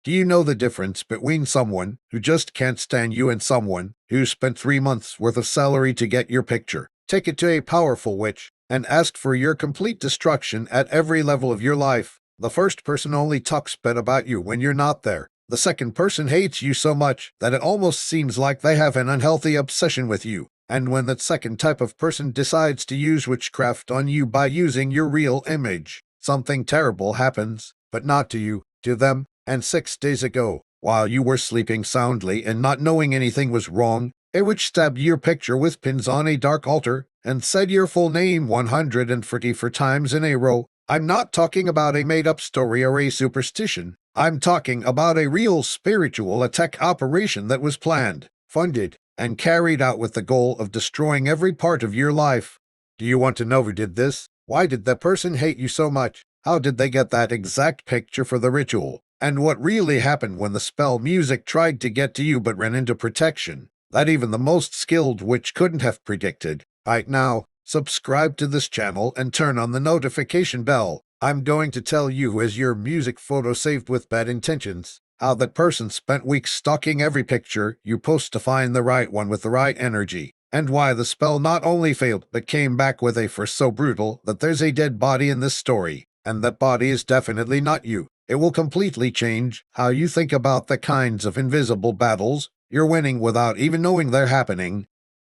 Do you know the difference between someone who just can't stand you and someone who spent 3 months worth of salary to get your picture, take it to a powerful witch, and ask for your complete destruction at every level of your life? The first person only talks bad about you when you're not there. The second person hates you so much that it almost seems like they have an unhealthy obsession with you. And when that second type of person decides to use witchcraft on you by using your real image, something terrible happens, but not to you, to them. And 6 days ago, while you were sleeping soundly and not knowing anything was wrong, a witch stabbed your picture with pins on a dark altar and said your full name 144 times in a row. I'm not talking about a made-up story or a superstition. I'm talking about a real spiritual attack operation that was planned, funded, and carried out with the goal of destroying every part of your life. Do you want to know who did this? Why did that person hate you so much? How did they get that exact picture for the ritual? And what really happened when the spell music tried to get to you but ran into protection that even the most skilled witch couldn't have predicted? Right now, subscribe to this channel and turn on the notification bell. I'm going to tell you, as your music photo saved with bad intentions, how that person spent weeks stalking every picture you post to find the right one with the right energy, and why the spell not only failed but came back with a force so brutal that there's a dead body in this story, and that body is definitely not you. It will completely change how you think about the kinds of invisible battles you're winning without even knowing they're happening.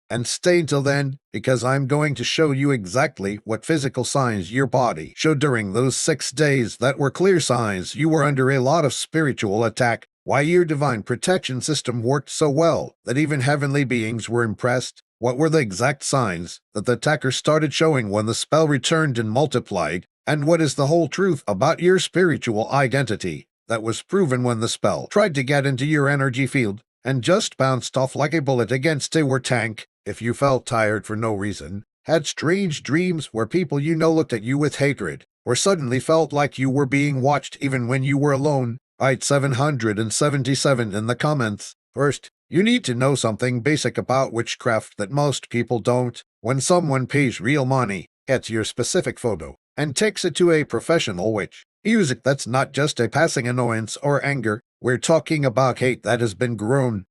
And stay till then, because I'm going to show you exactly what physical signs your body showed during those 6 days that were clear signs you were under a lot of spiritual attack, why your divine protection system worked so well that even heavenly beings were impressed. What were the exact signs that the attacker started showing when the spell returned and multiplied, and what is the whole truth about your spiritual identity that was proven when the spell tried to get into your energy field and just bounced off like a bullet against a war tank? If you felt tired for no reason, had strange dreams where people you know looked at you with hatred, or suddenly felt like you were being watched even when you were alone, write 777 in the comments. First, you need to know something basic about witchcraft that most people don't. When someone pays real money, gets your specific photo, and takes it to a professional witch, music that's not just a passing annoyance or anger. We're talking about hate that has been grown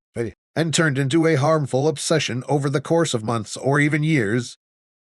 and turned into a harmful obsession over the course of months or even years.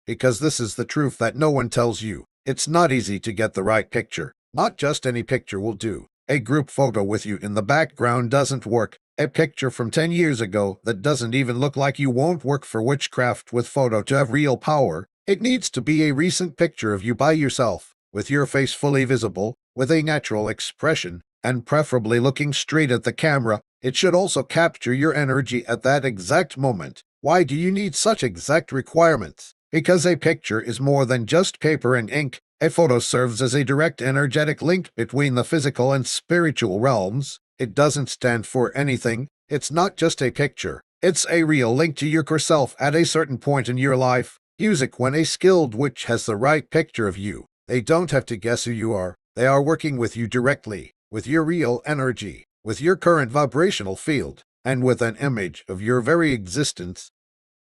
Because this is the truth that no one tells you. It's not easy to get the right picture. Not just any picture will do. A group photo with you in the background doesn't work. A picture from 10 years ago that doesn't even look like you won't work for witchcraft with photo to have real power. It needs to be a recent picture of you by yourself, with your face fully visible, with a natural expression, and preferably looking straight at the camera. It should also capture your energy at that exact moment. Why do you need such exact requirements? Because a picture is more than just paper and ink. A photo serves as a direct energetic link between the physical and spiritual realms. It doesn't stand for anything. It's not just a picture. It's a real link to your core self at a certain point in your life. Music, when a skilled witch has the right picture of you, they don't have to guess who you are. They are working with you directly, with your real energy, with your current vibrational field, and with an image of your very existence.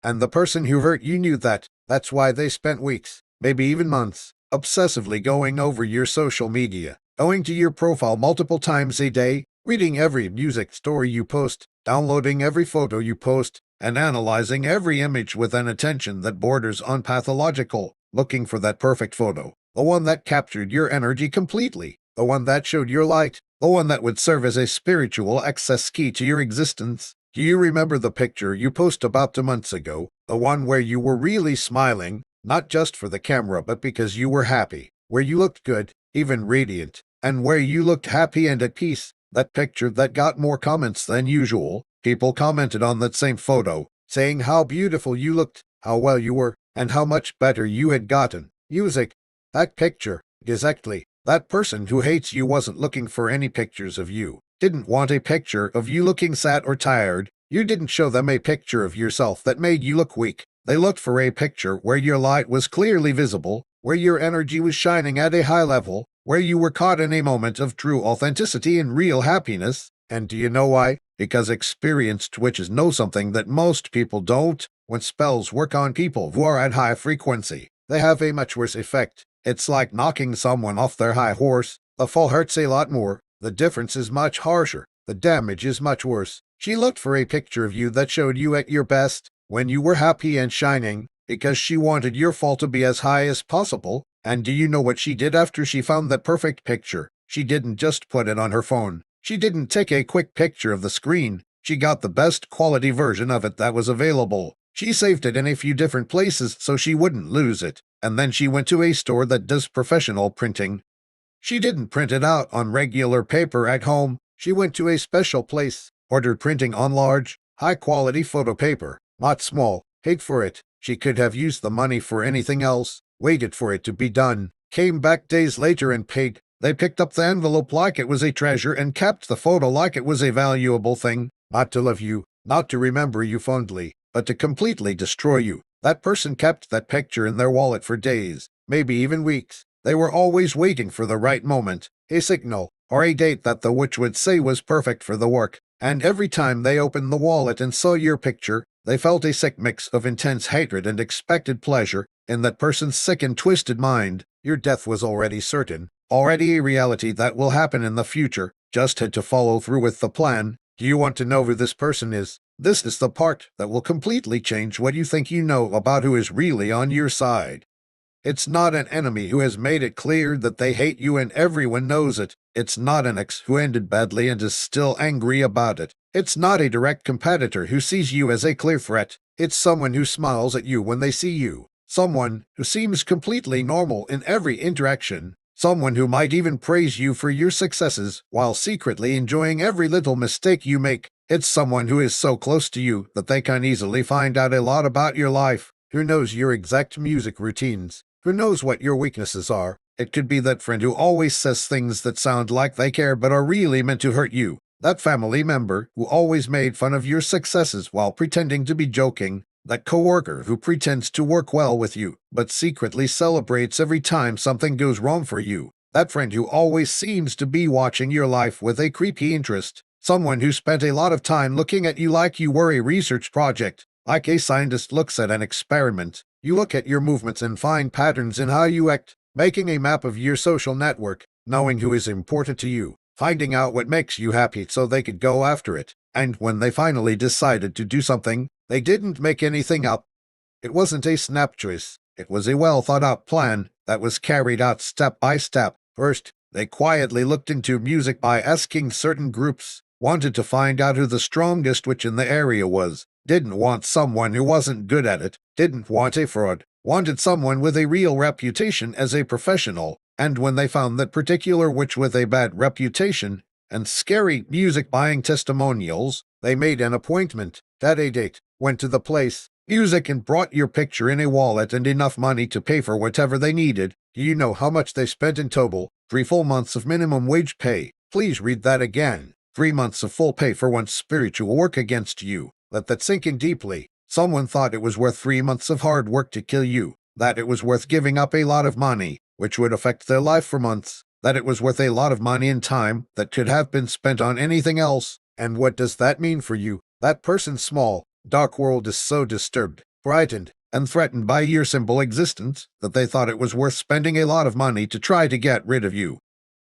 And the person who hurt you knew that. That's why they spent weeks, maybe even months, obsessively going over your social media, going to your profile multiple times a day, reading every music story you post, downloading every photo you post, and analyzing every image with an attention that borders on pathological, looking for that perfect photo, the one that captured your energy completely, the one that showed your light, the one that would serve as a spiritual access key to your existence. Do you remember the picture you posted about 2 months ago, the one where you were really smiling, not just for the camera but because you were happy, where you looked good, even radiant, and where you looked happy and at peace? That picture that got more comments than usual. People commented on that same photo, saying how beautiful you looked, how well you were, and how much better you had gotten. Music. That picture. Exactly. That person who hates you wasn't looking for any pictures of you. Didn't want a picture of you looking sad or tired. You didn't show them a picture of yourself that made you look weak. They looked for a picture where your light was clearly visible, where your energy was shining at a high level, where you were caught in a moment of true authenticity and real happiness. And do you know why? Because experienced witches know something that most people don't. When spells work on people who are at high frequency, they have a much worse effect. It's like knocking someone off their high horse. The fall hurts a lot more, The difference is much harsher. The damage is much worse. She looked for a picture of you that showed you at your best, when you were happy and shining, because she wanted your fall to be as high as possible. And do you know what she did after she found that perfect picture? She didn't just put it on her phone. She didn't take a quick picture of the screen. She got the best quality version of it that was available. She saved it in a few different places so she wouldn't lose it. And then she went to a store that does professional printing. She didn't print it out on regular paper at home. She went to a special place, ordered printing on large, high-quality photo paper, not small, paid for it. She could have used the money for anything else, waited for it to be done, came back days later and paid. They picked up the envelope like it was a treasure and kept the photo like it was a valuable thing, not to love you, not to remember you fondly, but to completely destroy you. That person kept that picture in their wallet for days, maybe even weeks. They were always waiting for the right moment, a signal, or a date that the witch would say was perfect for the work. And every time they opened the wallet and saw your picture, they felt a sick mix of intense hatred and expected pleasure. In that person's sick and twisted mind, your death was already certain, already a reality that will happen in the future. Just had to follow through with the plan. Do you want to know who this person is? This is the part that will completely change what you think you know about who is really on your side. It's not an enemy who has made it clear that they hate you and everyone knows it. It's not an ex who ended badly and is still angry about it. It's not a direct competitor who sees you as a clear threat. It's someone who smiles at you when they see you. Someone who seems completely normal in every interaction. Someone who might even praise you for your successes while secretly enjoying every little mistake you make. It's someone who is so close to you that they can easily find out a lot about your life, who knows your exact music routines, who knows what your weaknesses are. It could be that friend who always says things that sound like they care but are really meant to hurt you. That family member who always made fun of your successes while pretending to be joking. That coworker who pretends to work well with you, but secretly celebrates every time something goes wrong for you. That friend who always seems to be watching your life with a creepy interest. Someone who spent a lot of time looking at you like you were a research project, like a scientist looks at an experiment. You look at your movements and find patterns in how you act, making a map of your social network, knowing who is important to you, finding out what makes you happy so they could go after it. And when they finally decided to do something, they didn't make anything up. It wasn't a snap choice. It was a well-thought-out plan that was carried out step by step. First, they quietly looked into music by asking certain groups, wanted to find out who the strongest witch in the area was, didn't want someone who wasn't good at it, didn't want a fraud, wanted someone with a real reputation as a professional. And when they found that particular witch with a bad reputation and scary music buying testimonials, they made an appointment, set a date, went to the place, music, and brought your picture in a wallet and enough money to pay for whatever they needed. Do you know how much they spent in total? 3 full months of minimum wage pay. Please read that again. 3 months of full pay for one's spiritual work against you. Let that sink in deeply. Someone thought it was worth 3 months of hard work to kill you, that it was worth giving up a lot of money, which would affect their life for months, that it was worth a lot of money and time that could have been spent on anything else. And what does that mean for you? That person's small, dark world is so disturbed, frightened, and threatened by your simple existence that they thought it was worth spending a lot of money to try to get rid of you.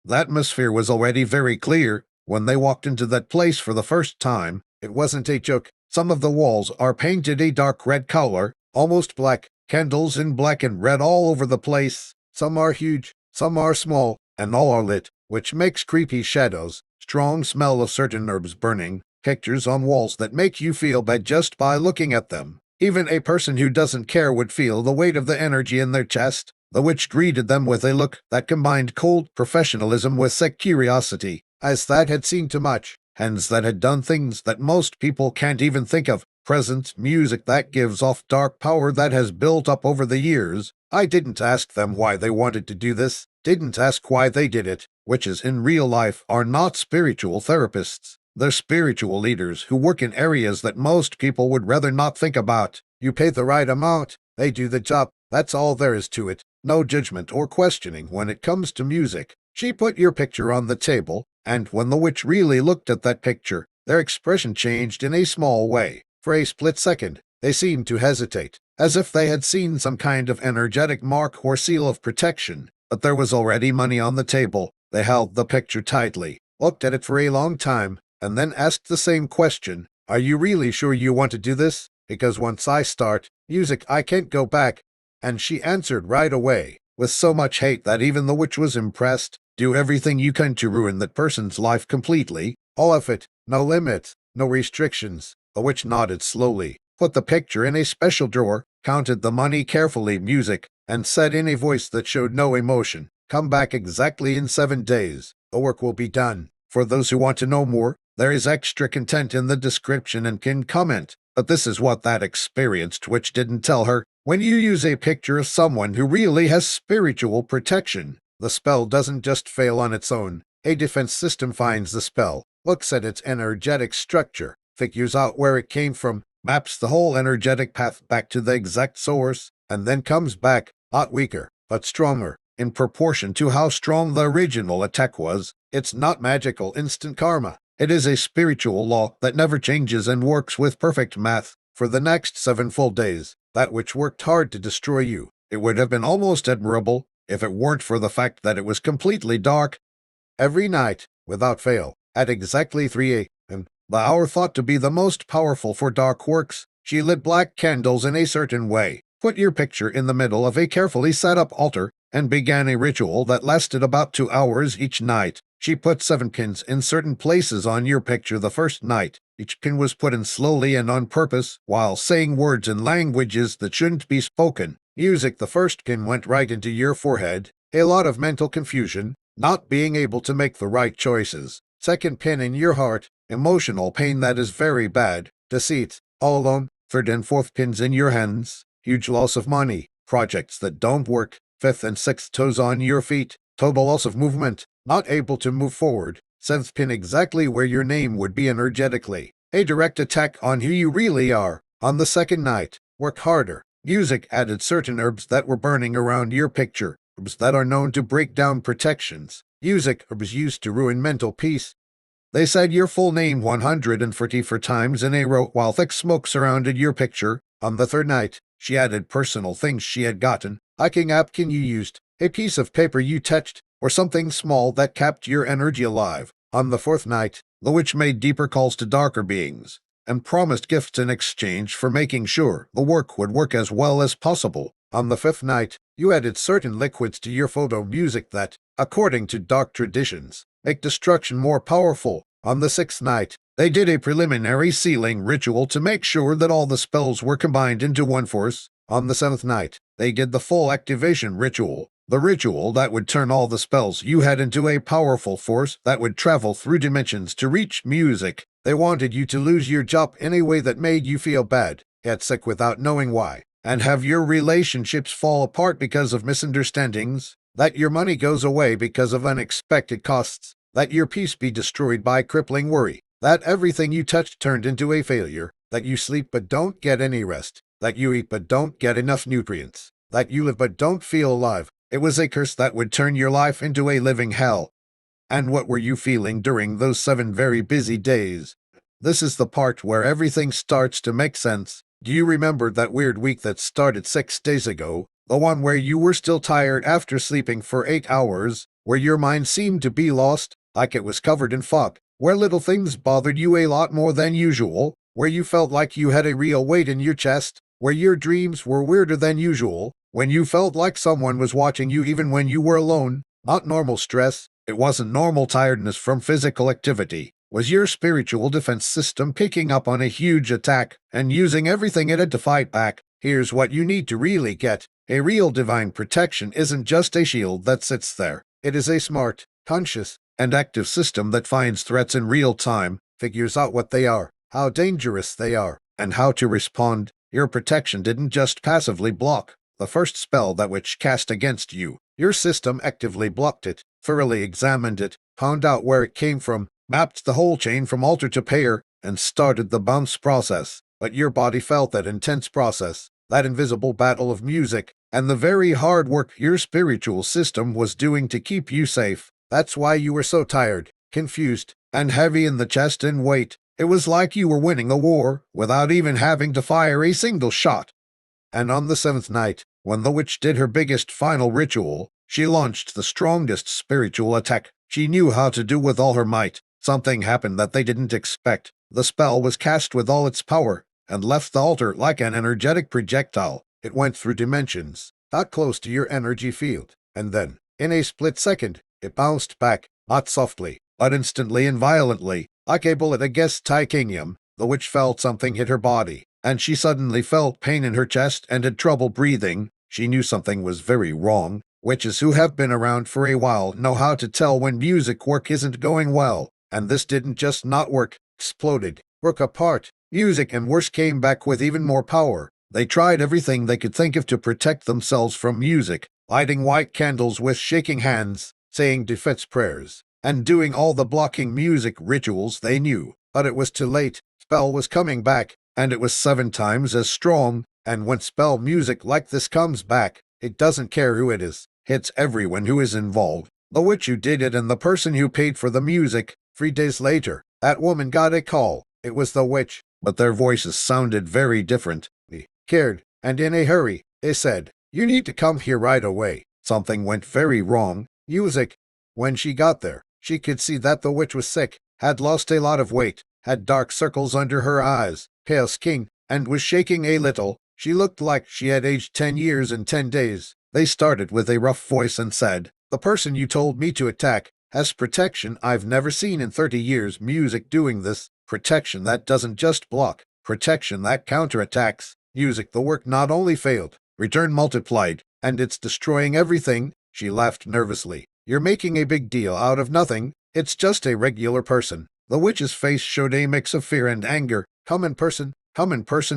The atmosphere was already very clear when they walked into that place for the first time. It wasn't a joke. Some of the walls are painted a dark red color, almost black, candles in black and red all over the place. Some are huge, some are small, and all are lit, which makes creepy shadows, strong smell of certain herbs burning, pictures on walls that make you feel bad just by looking at them. Even a person who doesn't care would feel the weight of the energy in their chest. The witch greeted them with a look that combined cold professionalism with sick curiosity, as that had seen too much, hands that had done things that most people can't even think of, presence, music that gives off dark power that has built up over the years. I didn't ask them why they wanted to do this, didn't ask why they did it. Witches in real life are not spiritual therapists. They're spiritual leaders who work in areas that most people would rather not think about. You pay the right amount, they do the job. That's all there is to it. No judgment or questioning when it comes to music. She put your picture on the table, and when the witch really looked at that picture, their expression changed in a small way. For a split second, they seemed to hesitate, as if they had seen some kind of energetic mark or seal of protection. But there was already money on the table. They held the picture tightly, looked at it for a long time, and then asked the same question. Are you really sure you want to do this? Because once I start music, I can't go back. And she answered right away, with so much hate that even the witch was impressed. Do everything you can to ruin that person's life completely. All of it. No limits, no restrictions. The witch nodded slowly, put the picture in a special drawer, counted the money carefully, music, and said in a voice that showed no emotion, come back exactly in 7 days. The work will be done. For those who want to know more, there is extra content in the description and can comment. But this is what that experienced witch didn't tell her. When you use a picture of someone who really has spiritual protection, the spell doesn't just fail on its own. A defense system finds the spell, looks at its energetic structure, figures out where it came from, maps the whole energetic path back to the exact source, and then comes back, not weaker, but stronger, in proportion to how strong the original attack was. It's not magical instant karma. It is a spiritual law that never changes and works with perfect math. For the next 7 full days, that which worked hard to destroy you, it would have been almost admirable if it weren't for the fact that it was completely dark. Every night, without fail, at exactly 3 a.m., the hour thought to be the most powerful for dark works, she lit black candles in a certain way, put your picture in the middle of a carefully set up altar, and began a ritual that lasted about 2 hours each night. She put 7 pins in certain places on your picture the first night. Each pin was put in slowly and on purpose, while saying words in languages that shouldn't be spoken. Music. The first pin went right into your forehead. A lot of mental confusion, not being able to make the right choices. Second pin in your heart. Emotional pain that is very bad. Deceit. All alone. Third and fourth pins in your hands. Huge loss of money. Projects that don't work. Fifth and sixth toes on your feet. Total loss of movement. Not able to move forward. Seventh pin exactly where your name would be energetically. A direct attack on who you really are. On the second night, work harder. Music added certain herbs that were burning around your picture. Herbs that are known to break down protections. Music herbs used to ruin mental peace. They said your full name 144 times in a row while thick smoke surrounded your picture. On the third night, she added personal things she had gotten. Hiking napkin you used, a piece of paper you touched, or something small that kept your energy alive. On the fourth night, the witch made deeper calls to darker beings, and promised gifts in exchange for making sure the work would work as well as possible. On the fifth night, you added certain liquids to your photo music that, according to dark traditions, make destruction more powerful. On the sixth night, they did a preliminary sealing ritual to make sure that all the spells were combined into one force. On the seventh night, they did the full activation ritual, the ritual that would turn all the spells you had into a powerful force that would travel through dimensions to reach music. They wanted you to lose your job in a way that made you feel bad, get sick without knowing why, and have your relationships fall apart because of misunderstandings, that your money goes away because of unexpected costs, that your peace be destroyed by crippling worry, that everything you touched turned into a failure, that you sleep but don't get any rest, that you eat but don't get enough nutrients, that you live but don't feel alive. It was a curse that would turn your life into a living hell. And what were you feeling during those 7 very busy days? This is the part where everything starts to make sense. Do you remember that weird week that started 6 days ago? The one where you were still tired after sleeping for 8 hours, where your mind seemed to be lost, like it was covered in fog, where little things bothered you a lot more than usual, where you felt like you had a real weight in your chest, where your dreams were weirder than usual, when you felt like someone was watching you even when you were alone. Not normal stress. It wasn't normal tiredness from physical activity. Was your spiritual defense system picking up on a huge attack and using everything it had to fight back? Here's what you need to really get. A real divine protection isn't just a shield that sits there. It is a smart, conscious, and active system that finds threats in real time, figures out what they are, how dangerous they are, and how to respond. Your protection didn't just passively block the first spell that witch cast against you. Your system actively blocked it, thoroughly examined it, found out where it came from, mapped the whole chain from altar to payer, and started the bounce process. But your body felt that intense process, that invisible battle of music, and the very hard work your spiritual system was doing to keep you safe. That's why you were so tired, confused, and heavy in the chest and weight. It was like you were winning a war without even having to fire a single shot. And on the 7th night, when the witch did her biggest final ritual, she launched the strongest spiritual attack she knew how to do with all her might. Something happened that they didn't expect. The spell was cast with all its power and left the altar like an energetic projectile. It went through dimensions, got close to your energy field, and then, in a split second, it bounced back, not softly, but instantly and violently, like a bullet against titanium. The witch felt something hit her body, and she suddenly felt pain in her chest and had trouble breathing. She knew something was very wrong. Witches who have been around for a while know how to tell when music work isn't going well, and this didn't just not work, exploded, broke apart. Music and worse came back with even more power. They tried everything they could think of to protect themselves from music, lighting white candles with shaking hands, saying defense prayers, and doing all the blocking music rituals they knew. But it was too late. Spell was coming back, and it was 7 times as strong, and when spell music like this comes back, it doesn't care who it is. Hits everyone who is involved. The witch who did it and the person who paid for the music. 3 days later, that woman got a call. It was the witch, but their voices sounded very different. They cared, and in a hurry, they said, "You need to come here right away." Something went very wrong. Music. When she got there, she could see that the witch was sick, had lost a lot of weight, had dark circles under her eyes, pale skin, and was shaking a little. She looked like she had aged 10 years and 10 days. They started with a rough voice and said, "The person you told me to attack has protection I've never seen in 30 years. Music doing this. Protection that doesn't just block. Protection that counterattacks. Music, the work not only failed, return multiplied, and it's destroying everything." She laughed nervously. "You're making a big deal out of nothing. It's just a regular person." The witch's face showed a mix of fear and anger. Common person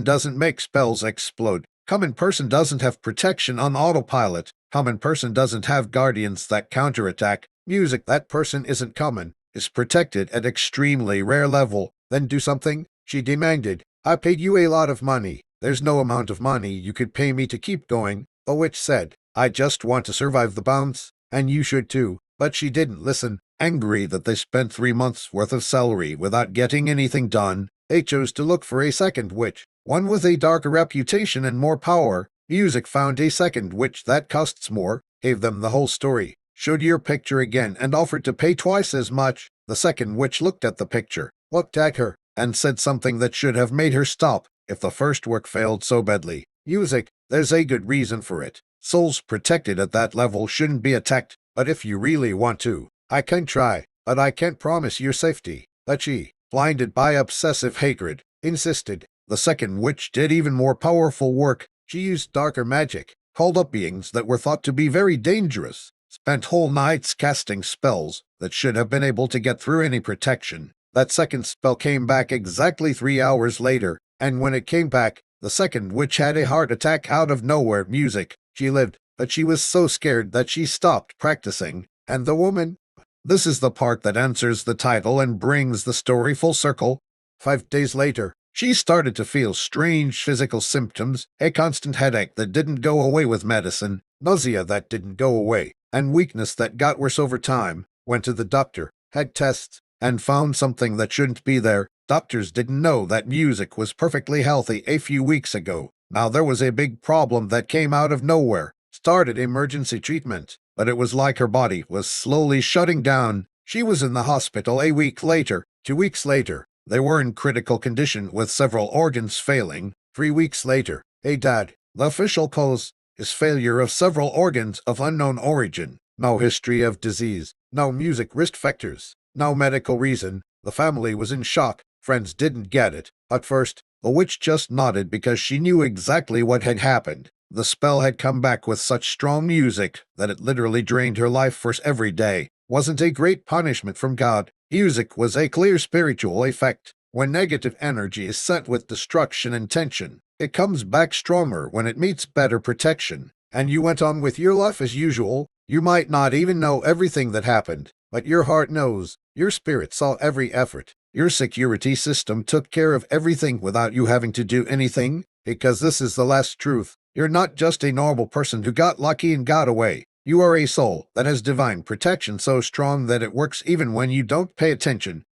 doesn't make spells explode. Common person doesn't have protection on autopilot. Common person doesn't have guardians that counterattack. Music, that person isn't common, is protected at extremely rare level. Then do something, she demanded. "I paid you a lot of money. There's no amount of money you could pay me to keep going." The witch said, "I just want to survive the bounce, and you should too." But she didn't listen. Angry that they spent 3 months' worth of salary without getting anything done, they chose to look for a second witch, one with a darker reputation and more power. Music found a second witch that costs more, gave them the whole story, showed your picture again, and offered to pay twice as much. The second witch looked at the picture, looked at her, and said something that should have made her stop if the first work failed so badly. "Music, there's a good reason for it. Souls protected at that level shouldn't be attacked, but if you really want to, I can try, but I can't promise your safety." But she, blinded by obsessive hatred, insisted. The second witch did even more powerful work. She used darker magic, called up beings that were thought to be very dangerous, spent whole nights casting spells that should have been able to get through any protection. That second spell came back exactly 3 hours later, and when it came back, the second witch had a heart attack out of nowhere. Music. She lived, but she was so scared that she stopped practicing. And the woman? This is the part that answers the title and brings the story full circle. 5 days later, she started to feel strange physical symptoms, a constant headache that didn't go away with medicine, nausea that didn't go away, and weakness that got worse over time. Went to the doctor, had tests, and found something that shouldn't be there. Doctors didn't know that music was perfectly healthy a few weeks ago. Now there was a big problem that came out of nowhere. Started emergency treatment, but it was like her body was slowly shutting down. She was in the hospital a week later. 2 weeks later, they were in critical condition with several organs failing. 3 weeks later, a dead. The official cause is failure of several organs of unknown origin. No history of disease, no music risk factors, no medical reason. The family was in shock. Friends didn't get it. At first, the witch just nodded because she knew exactly what had happened. The spell had come back with such strong music that it literally drained her life force every day. Wasn't a great punishment from God. Music was a clear spiritual effect. When negative energy is sent with destruction and tension, it comes back stronger when it meets better protection. And you went on with your life as usual. You might not even know everything that happened, but your heart knows. Your spirit saw every effort. Your security system took care of everything without you having to do anything, because this is the last truth. You're not just a normal person who got lucky and got away. You are a soul that has divine protection so strong that it works even when you don't pay attention.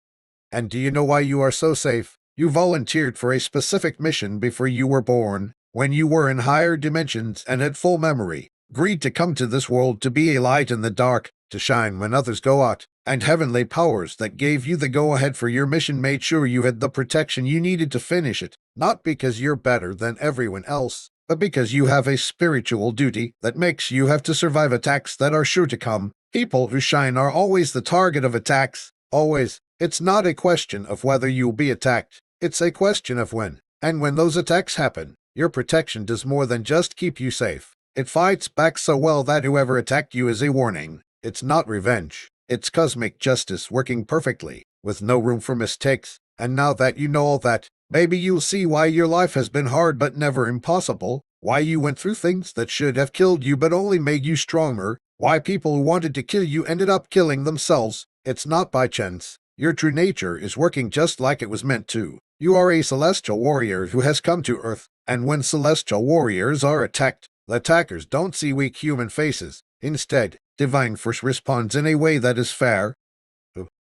And do you know why you are so safe? You volunteered for a specific mission before you were born, when you were in higher dimensions and had full memory. Agreed to come to this world to be a light in the dark, to shine when others go out. and heavenly powers that gave you the go-ahead for your mission made sure you had the protection you needed to finish it, not because you're better than everyone else, but because you have a spiritual duty that makes you have to survive attacks that are sure to come. People who shine are always the target of attacks. Always. It's not a question of whether you'll be attacked. It's a question of when. And when those attacks happen, your protection does more than just keep you safe. It fights back so well that whoever attacked you is a warning. It's not revenge. It's cosmic justice working perfectly, with no room for mistakes. And now that you know all that, maybe you'll see why your life has been hard but never impossible, why you went through things that should have killed you but only made you stronger, why people who wanted to kill you ended up killing themselves. It's not by chance. Your true nature is working just like it was meant to. You are a celestial warrior who has come to Earth, and when celestial warriors are attacked, the attackers don't see weak human faces. Instead, Divine Force responds in a way that is fair.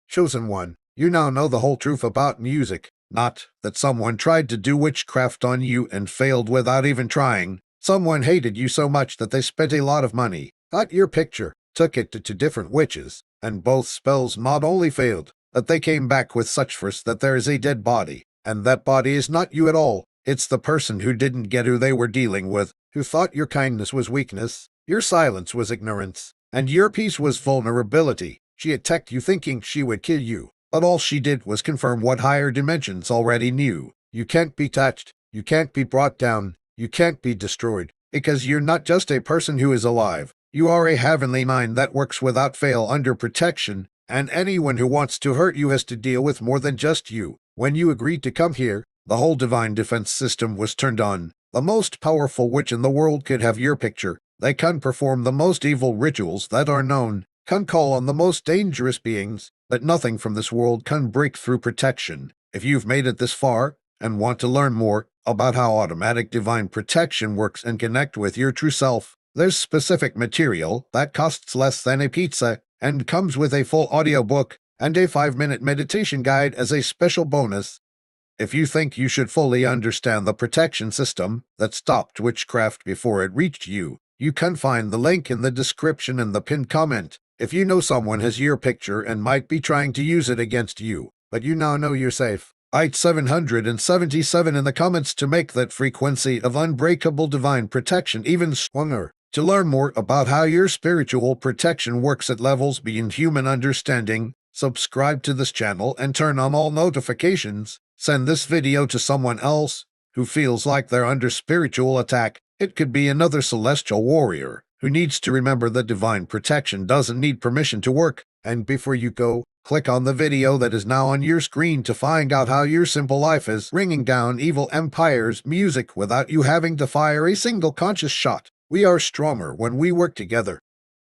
Chosen One, you now know the whole truth about music. Not that someone tried to do witchcraft on you and failed without even trying. Someone hated you so much that they spent a lot of money, got your picture, took it to different witches, and both spells not only failed, but they came back with such force that there is a dead body. And that body is not you at all. It's the person who didn't get who they were dealing with, who thought your kindness was weakness, your silence was ignorance, and your peace was vulnerability. She attacked you thinking she would kill you, but all she did was confirm what higher dimensions already knew. You can't be touched, you can't be brought down, you can't be destroyed, because you're not just a person who is alive. You are a heavenly mind that works without fail under protection, and anyone who wants to hurt you has to deal with more than just you. When you agreed to come here, the whole divine defense system was turned on. The most powerful witch in the world could have your picture. They can perform the most evil rituals that are known, can call on the most dangerous beings, but nothing from this world can break through protection. If you've made it this far, and want to learn more about how automatic divine protection works and connect with your true self, there's specific material that costs less than a pizza, and comes with a full audiobook and a 5-minute meditation guide as a special bonus. If you think you should fully understand the protection system that stopped witchcraft before it reached you, you can find the link in the description and the pinned comment. If you know someone has your picture and might be trying to use it against you, but you now know you're safe, write 777 in the comments to make that frequency of unbreakable divine protection even stronger. To learn more about how your spiritual protection works at levels beyond human understanding, subscribe to this channel and turn on all notifications. Send this video to someone else who feels like they're under spiritual attack. It could be another celestial warrior who needs to remember that divine protection doesn't need permission to work. And before you go, click on the video that is now on your screen to find out how your simple life is bringing down evil empires' music without you having to fire a single conscious shot. We are stronger when we work together.